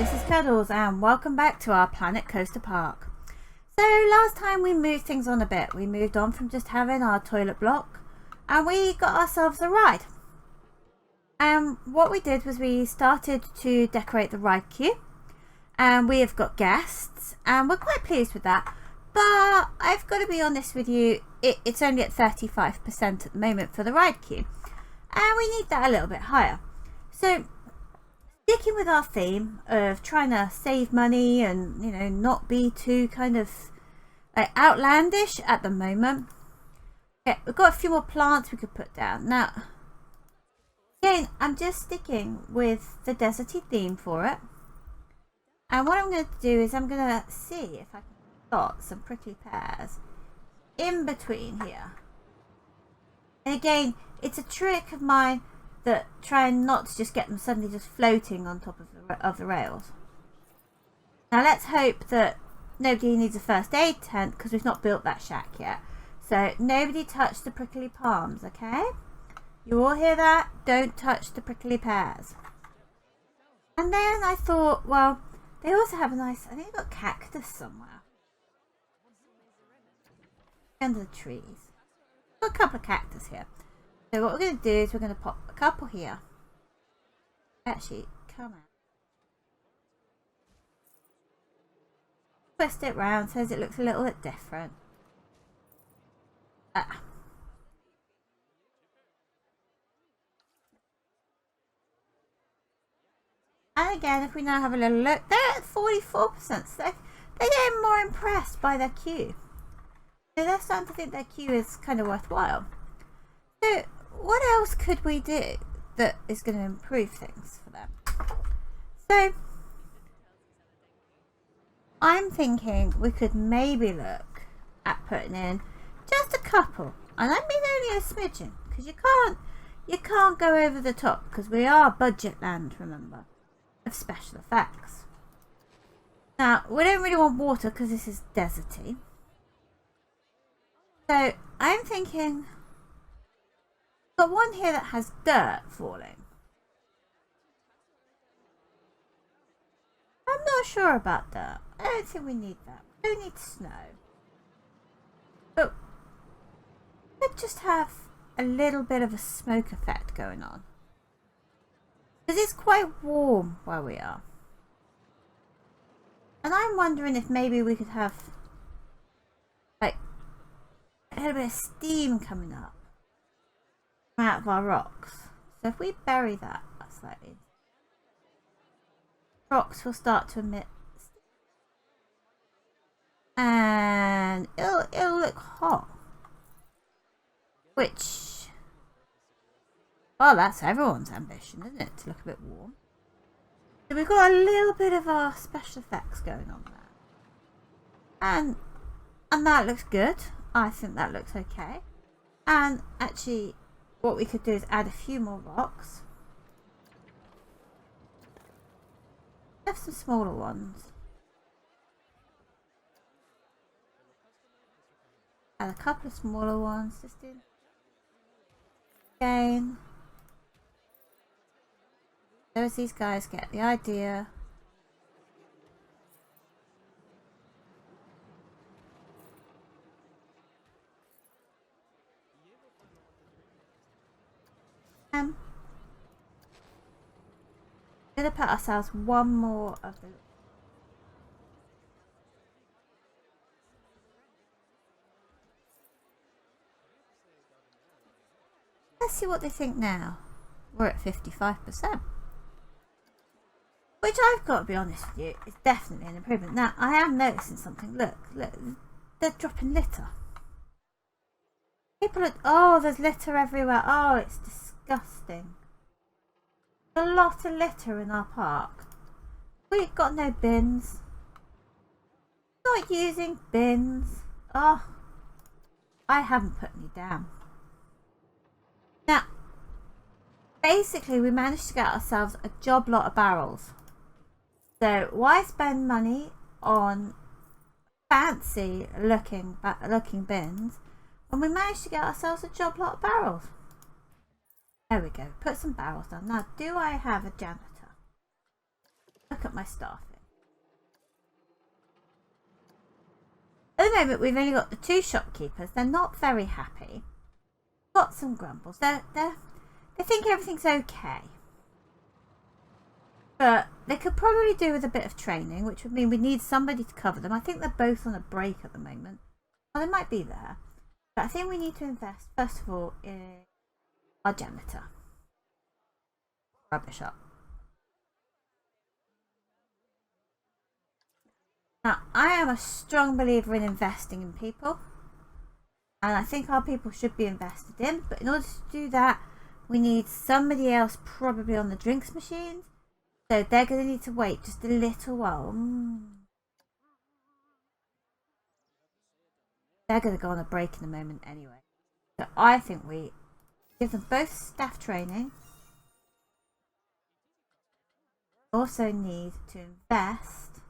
this is Cuddles and welcome back to our Planet Coaster Park. So last time we moved things on a bit. We moved on from just having our toilet block and we got ourselves a ride. And what we did was we started to decorate the ride queue, and we have got guests and we're quite pleased with that. But I've got to be honest with you, it's only at 35% at the moment for the ride queue, and we need that a little bit higher. So sticking with our theme of trying to save money and, you know, not be too kind of outlandish at the moment. Okay, we've got a few more plants we could put down. Now, again, I'm just sticking with the deserty theme for it. And what I'm going to do is I'm going to see if I can spot some prickly pears in between here. And again, it's a trick of mine that trying not to just get them suddenly just floating on top of the rails. Now let's hope that nobody needs a first aid tent because we've not built that shack yet. So nobody touch the prickly palms, okay? You all hear that? Don't touch the prickly pears. And then I thought, well, they also have a nice, I think they've got cactus somewhere under the trees. Got a couple of cactus here. So what we're going to do is we're going to pop a couple here. Actually, come out. Twist it round so it looks a little bit different. And again, if we now have a little look, they're at 44%. So they're getting more impressed by their queue. So they're starting to think their queue is kind of worthwhile. So what else could we do that is going to improve things for them? So I'm thinking we could maybe look at putting in just a couple, and I mean only a smidgen, because you can't go over the top, because we are budget land, remember, of special effects. Now we don't really want water because this is deserty, so I'm thinking got one here that has dirt falling. I'm not sure about dirt. I don't think we need that. We don't need snow. But let's just have a little bit of a smoke effect going on. Because it's quite warm where we are. And I'm wondering if maybe we could have like a little bit of steam coming up out of our rocks. So if we bury that slightly, rocks will start to emit steam. And it'll look hot, which, well, that's everyone's ambition, isn't it, to look a bit warm. So we've got a little bit of our special effects going on there, and that looks good. I think that looks okay. And actually what we could do is add a few more rocks. Have some smaller ones. Add a couple of smaller ones just in. Again. So as these guys get the idea. I'm going to put ourselves one more of the... Let's see what they think now. We're at 55%. Which I've got to be honest with you, is definitely an improvement. Now, I am noticing something. Look, they're dropping litter. People are... Oh, there's litter everywhere. Oh, it's disgusting. A lot of litter in our park. We've got no bins. Not using bins. Oh, I haven't put any down. Now, basically we managed to get ourselves a job lot of barrels. So why spend money on fancy looking bins when we managed to get ourselves a job lot of barrels? There we go. Put some barrels down. Now, do I have a janitor? A look at my staffing. At the moment, we've only got the 2 shopkeepers. They're not very happy. Got some grumbles. They think everything's okay. But they could probably do with a bit of training, which would mean we need somebody to cover them. I think they're both on a break at the moment. Well, they might be there. But I think we need to invest, first of all, in our janitor. Rubbish up. Now, I am a strong believer in investing in people. And I think our people should be invested in. But in order to do that, we need somebody else probably on the drinks machines. So they're going to need to wait just a little while. They're going to go on a break in a moment anyway. So I think we give them both staff training. Also need to invest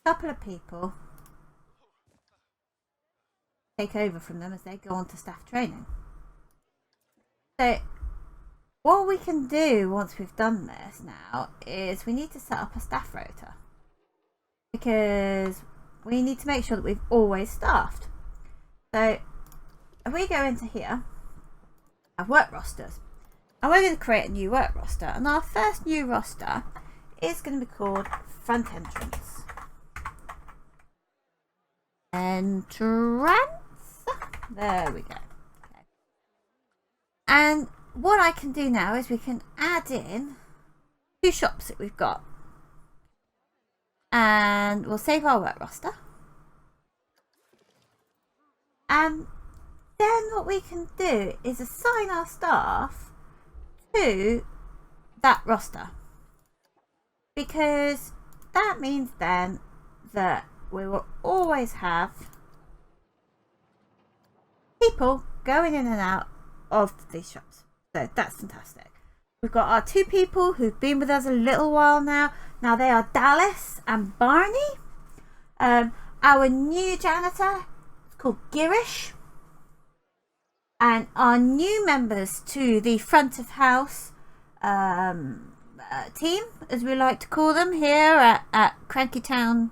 a couple of people, take over from them as they go on to staff training. So what we can do once we've done this now is we need to set up a staff rota, because we need to make sure that we've always staffed. So if we go into here, our work rosters, and we're going to create a new work roster, and our first new roster is going to be called front entrance. There we go. Okay. And what I can do now is we can add in 2 shops that we've got, and we'll save our work roster. And then what we can do is assign our staff to that roster, because that means then that we will always have people going in and out of these shops. So that's fantastic. We've got our 2 people who've been with us a little while now. Now they are Dallas and Barney. Our new janitor is called Girish. And our new members to the front of house team, as we like to call them here at Cranky Town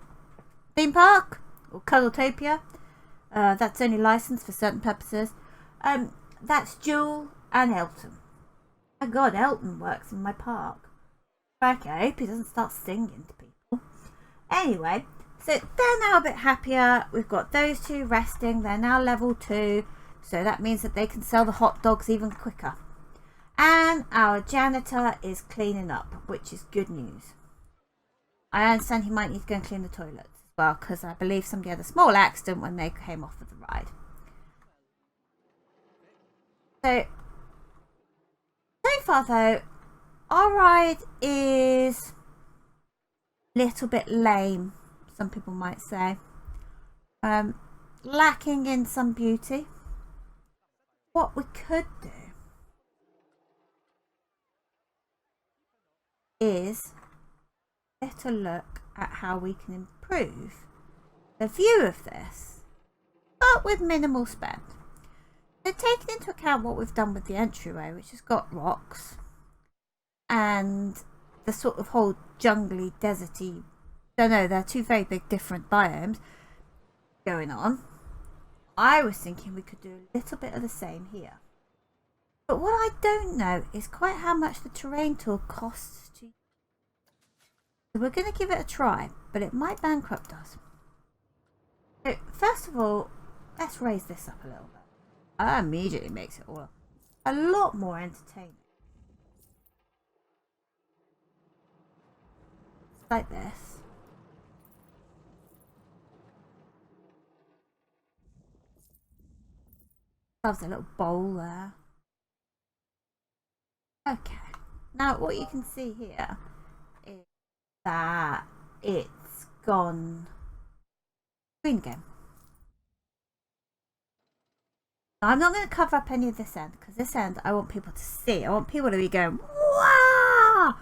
Theme Park, or CuddleTOPIA. That's only licensed for certain purposes. That's Jewel and Elton. My God, Elton works in my park. Okay, I hope he doesn't start singing to people. Anyway, so they're now a bit happier. We've got those 2 resting. They're now level 2. So that means that they can sell the hot dogs even quicker. And our janitor is cleaning up, which is good news. I understand he might need to go and clean the toilets as well, because I believe somebody had a small accident when they came off of the ride. So far though, our ride is a little bit lame, some people might say. Lacking in some beauty. What we could do is get a look at how we can improve the view of this, but with minimal spend. So taking into account what we've done with the entryway, which has got rocks and the sort of whole jungly, deserty, don't know, they're 2 very big different biomes going on. I was thinking we could do a little bit of the same here. But what I don't know is quite how much the terrain tool costs to use. So we're going to give it a try, but it might bankrupt us. So first of all, let's raise this up a little bit. That immediately makes it all a lot more entertaining. Like this. There's a little bowl there. Okay. Now what you can see here is that it's gone green again. Now, I'm not going to cover up any of this end, because this end I want people to see. I want people to be going, wow,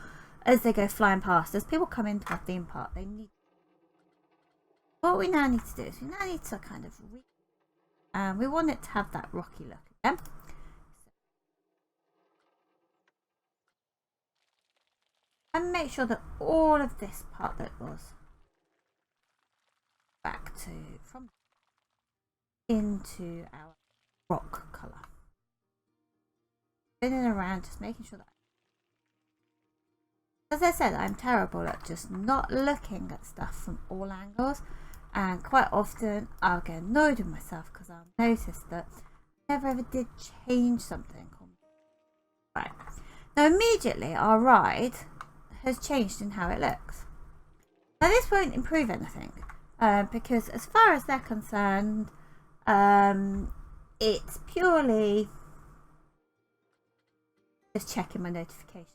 as they go flying past. As people come into our theme park, they need. What we now need to do is we now need to kind of we want it to have that rocky look again. and make sure that all of this part that was back to from into our rock colour. Spinning around, just making sure that, as I said, I'm terrible at just not looking at stuff from all angles, and quite often I'll get annoyed with myself because I'll notice that I never ever did change something. Right, now immediately our ride has changed in how it looks. Now this won't improve anything because as far as they're concerned, it's purely just checking my notifications.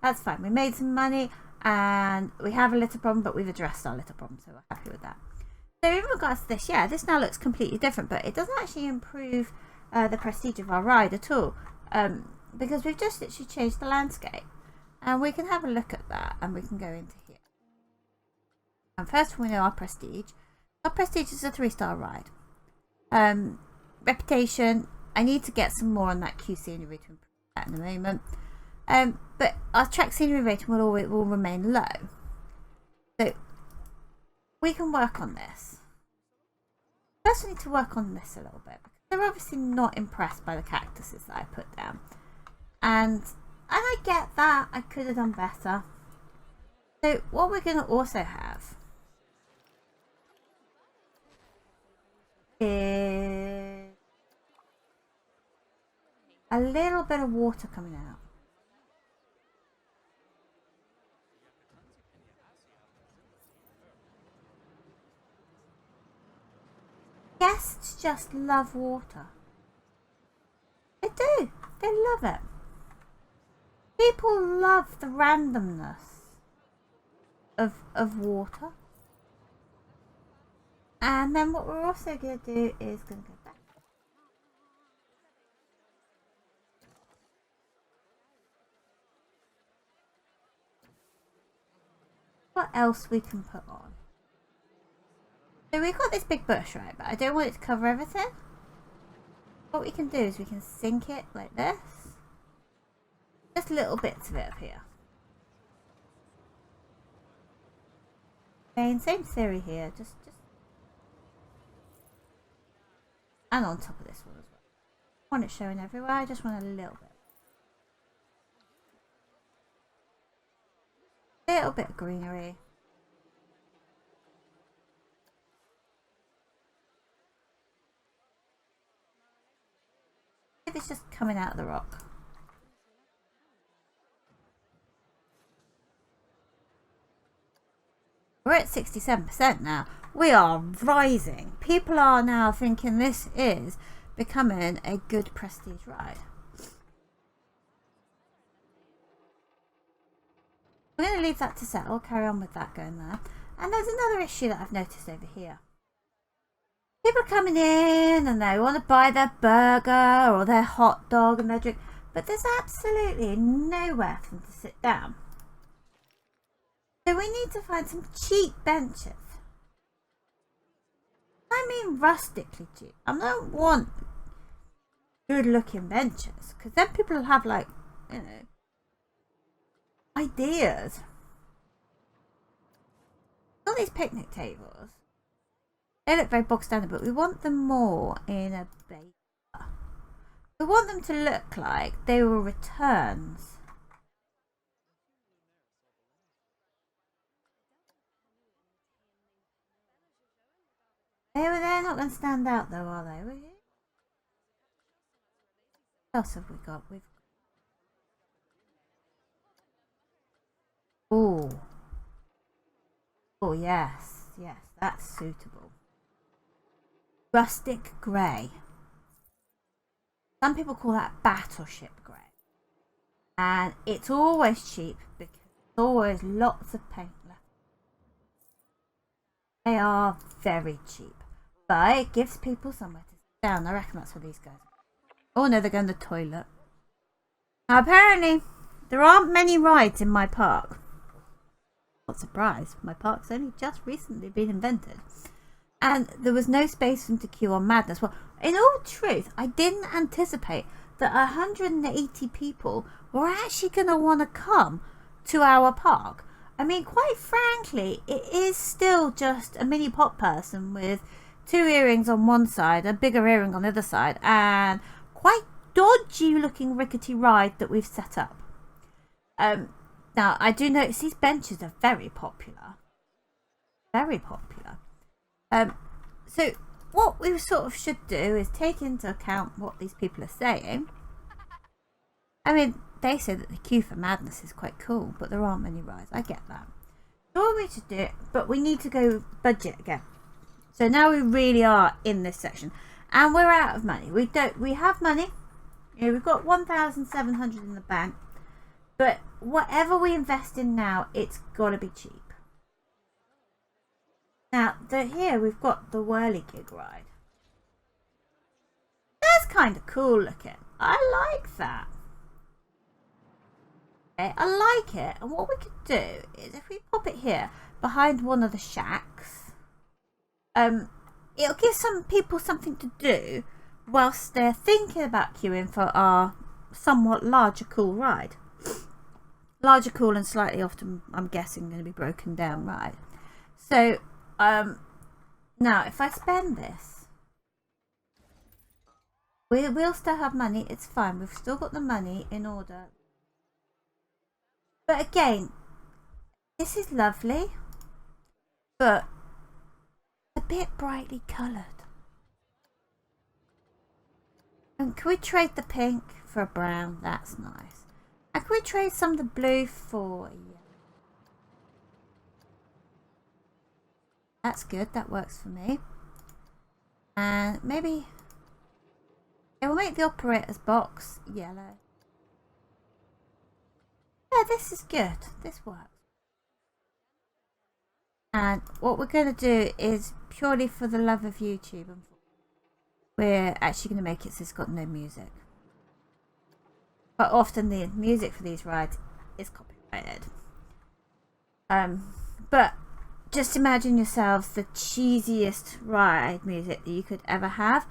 That's fine. We made some money and we have a little problem, but we've addressed our little problem, so we're happy with that. So in regards to this, yeah, this now looks completely different, but it doesn't actually improve the prestige of our ride at all, because we've just literally changed the landscape. And we can have a look at that, and we can go into here. And first we know our prestige. Our prestige is a 3-star ride. Reputation, I need to get some more on that Q scenery to improve that in a moment. But our track scenery rating will remain low. So we can work on this. First we need to work on this a little bit, because they're obviously not impressed by the cactuses that I put down. And I get that, I could have done better. So what we're going to also have is a little bit of water coming out. Guests just love water. They do. They love it. People love the randomness of water. And then what we're also going to do is going to go back. What else we can put on? So we've got this big bush, right? But I don't want it to cover everything. What we can do is we can sink it like this. Just little bits of it up here. Okay, same theory here. Just and on top of this one as well. I want it showing everywhere. I just want a little bit. Little bit of greenery. If it's just coming out of the rock. We're at 67% now. We are rising. People are now thinking this is becoming a good prestige ride. We're going to leave that to settle. Carry on with that going there. And there's another issue that I've noticed over here. People are coming in and they want to buy their burger or their hot dog and their drink. But there's absolutely nowhere for them to sit down. So we need to find some cheap benches. I mean rustically cheap. I don't want good looking benches, because then people will have, like, you know, ideas. All these picnic tables, they look very bog standard, but we want them more in a beta. We want them to look like they were returns. They're not going to stand out though, are they? Will you? What else have we got? Oh yes, that's suitable. Rustic grey. Some people call that battleship grey. And it's always cheap because there's always lots of paint left. They are very cheap. But it gives people somewhere to sit down. I reckon that's what these guys are. Oh no, they're going to the toilet. Now apparently, there aren't many rides in my park. Not surprised, my park's only just recently been invented. And there was no space for them to queue on Madness. Well, in all truth, I didn't anticipate that 180 people were actually going to want to come 2-hour park. I mean, quite frankly, it is still just a mini pot person with 2 earrings on one side, a bigger earring on the other side, and quite dodgy looking rickety ride that we've set up. Now, I do notice these benches are very popular. Very popular. So what we sort of should do is take into account what these people are saying. I mean, they say that the queue for madness is quite cool, but there aren't many rides. I get that. So we should do it, but we need to go budget again. So now we really are in this section, and we're out of money. We have money. You know, we've got 1,700 in the bank, but whatever we invest in now, it's got to be cheap. Now, here we've got the whirligig ride. That's kind of cool looking. I like that. Okay, I like it. And what we could do is if we pop it here behind one of the shacks, it'll give some people something to do whilst they're thinking about queuing for our somewhat larger cool ride. Larger cool and slightly often, I'm guessing, going to be broken down ride. So, now if I spend this, we'll still have money. It's fine. We've still got the money in order. But again, this is lovely, but a bit brightly coloured. And can we trade the pink for a brown? That's nice. And can we trade some of the blue for a yellow? That's good. That works for me. And maybe it will make the operator's box yellow. Yeah, this is good. This works. And what we're going to do is purely for the love of YouTube, we're actually going to make it so it's got no music. But often the music for these rides is copyrighted. But just imagine yourselves the cheesiest ride music that you could ever have,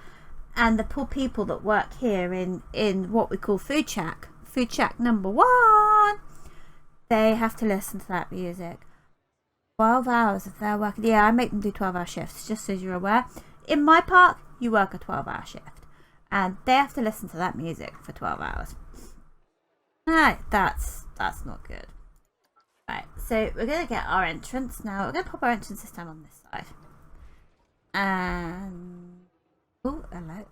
and the poor people that work here in what we call food shack number 1, they have to listen to that music. 12 hours if they're working. Yeah, I make them do 12-hour shifts, just so you're aware. In my park, you work a 12-hour shift, and they have to listen to that music for 12 hours. Alright, that's not good. Right, so we're going to get our entrance now. We're going to pop our entrance this time on this side. And oh, hello.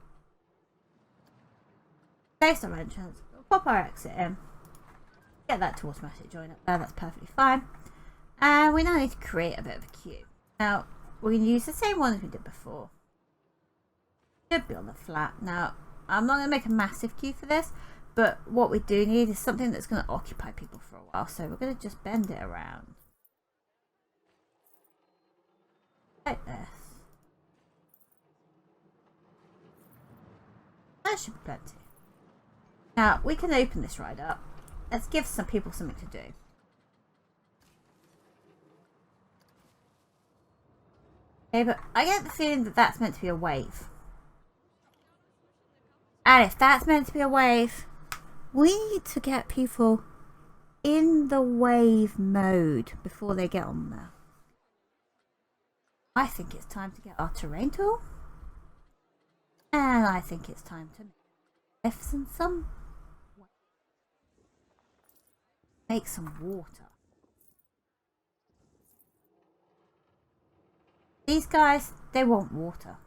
Place our entrance. We'll pop our exit in. Get that to automatic join up there. That's perfectly fine. And we now need to create a bit of a queue. Now, we're going to use the same one as we did before. Should be on the flat. Now, I'm not going to make a massive queue for this, but what we do need is something that's going to occupy people for a while. So we're going to just bend it around. Like this. That should be plenty. Now, we can open this ride up. Let's give some people something to do. Okay, but I get the feeling that that's meant to be a wave. And if that's meant to be a wave, we need to get people in the wave mode before they get on there. I think it's time to get our terrain tool. And I think it's time to make some water. These guys, they want water.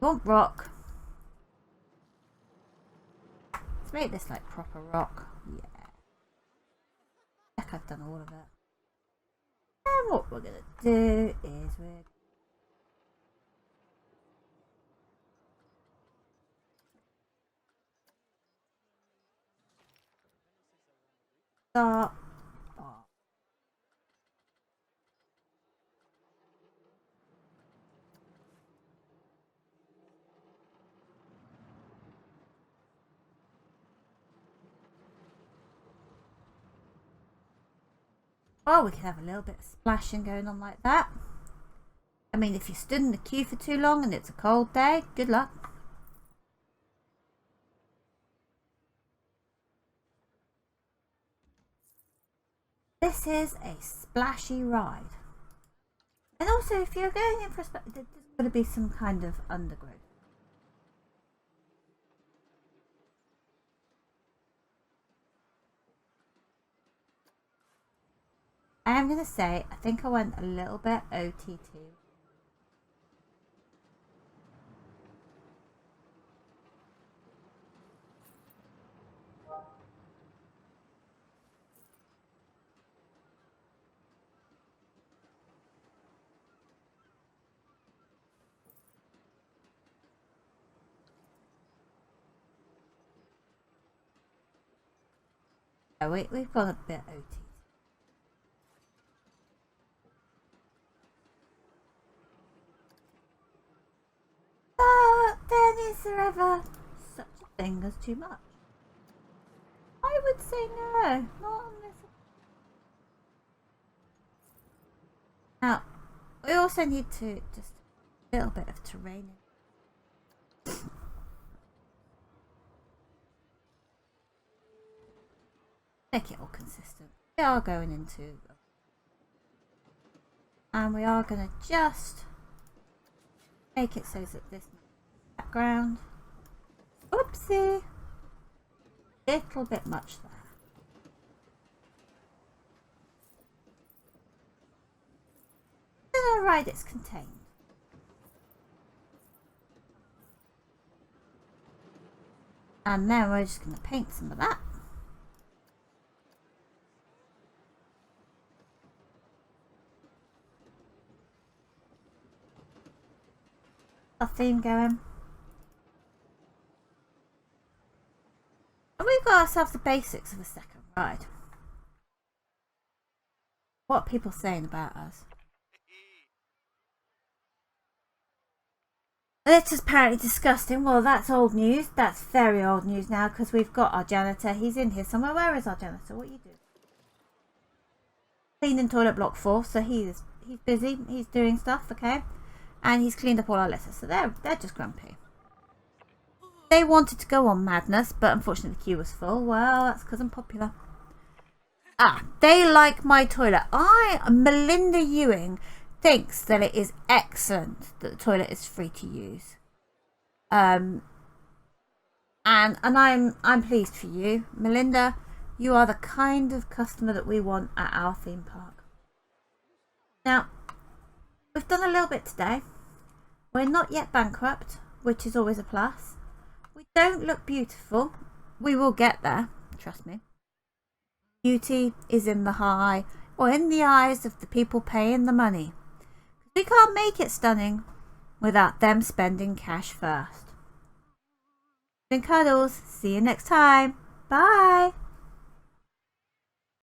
They want rock. Let's make this like proper rock. Yeah. Heck, I've done all of it. And what we're going to do is we're start. Well, we can have a little bit of splashing going on like that. I mean, if you stood in the queue for too long and it's a cold day, good luck. This is a splashy ride. And also, if you're going in for a there's going to be some kind of undergrowth. I am going to say, I think I went a little bit OTT. Oh, we've gone a bit OTT. But then is there ever such a thing as too much? I would say no, not unless. Now, we also need to just a little bit of terrain. Make it all consistent. We are going into, and we are going to just make it so that this background, oopsie, little bit much there. Alright, it's contained. And then we're just going to paint some of that. Our theme going. And we've got ourselves the basics of a second ride. What are people saying about us? It's apparently disgusting. Well, that's old news. That's very old news now because we've got our janitor. He's in here somewhere. Where is our janitor? What are you doing? Cleaning toilet block 4. So he's busy. He's doing stuff. Okay, and he's cleaned up all our litter. So they're just grumpy. They wanted to go on Madness, but unfortunately the queue was full. Well, that's because I'm popular. They like my toilet. Melinda Ewing thinks that it is excellent that the toilet is free to use. And I'm pleased for you, Melinda. You are the kind of customer that we want at our theme park. Now, we've done a little bit today. We're not yet bankrupt, which is always a plus. We don't look beautiful. We will get there, trust me. Beauty is in the eye, or in the eyes of the people paying the money. We can't make it stunning without them spending cash first. Been Cuddles. See you next time. Bye.